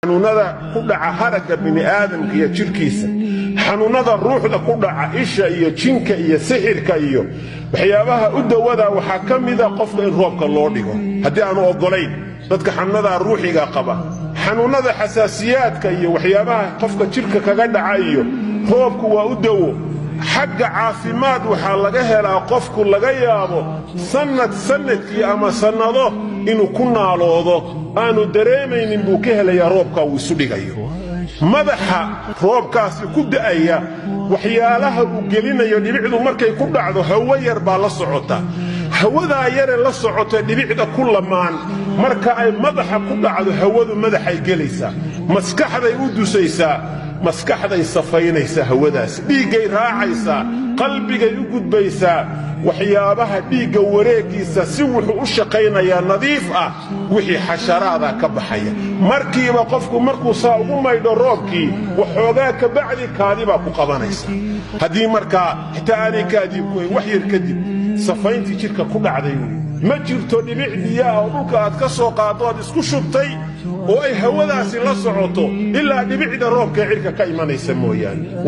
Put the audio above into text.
xanuunada ku dhaca haragga bini'aadamka iyo jirkiisa xanuunada ruuxda ku dhaca isha iyo jinka iyo sixirka iyo waxyaabaha u dawada waxa kamida qofka in roobka loo dhigo hadii aanu ogolayn dadka xanuunada ruuxiga qaba xanuunada xasaasiyaadka iyo waxyaabaha qofka jirka kaga dhaca iyo roobku waa u dawo xagga caafimaad waxa laga helaa qofku laga yaabo sanadkii ama sanado inuu ku naaloodo aanu dareemaynin buu ka helayaa roobka uu isu dhigayo madaxa roobkaasi ku da'aya waxyaalaha uu gelinayo dhibicdu markay ku dhacdo hawo yar baa la socota hawada yar la socota dhibicda ku lamaan marka ay madaxa ku dhacdo hawadu madaxay gelaysaa maskaxday u dusaysaa maskaxday safaynaysaa hawadaas dhiigay raacaysaa qalbigay u gudbaysaa waxyaabaha dhiigga wareegiisa si wuxuu u shaqaynayaa nadiif ah wixii xasharaada ka baxaya markiiba qofku markuu saa ugu maydho roobkii waxoogaa ka bacdi kaadiba ku qabanaysa haddii markaa xitaa aanay kaadii ku wax yar kadib safayntii jirka ku dhacday ma jirto dhibic biyaha oo dhulka aad ka soo qaado aad isku shubtay oo ay hawadaasi la socoto ilaa dhibicda roobka cirka ka imanaysa mooyaane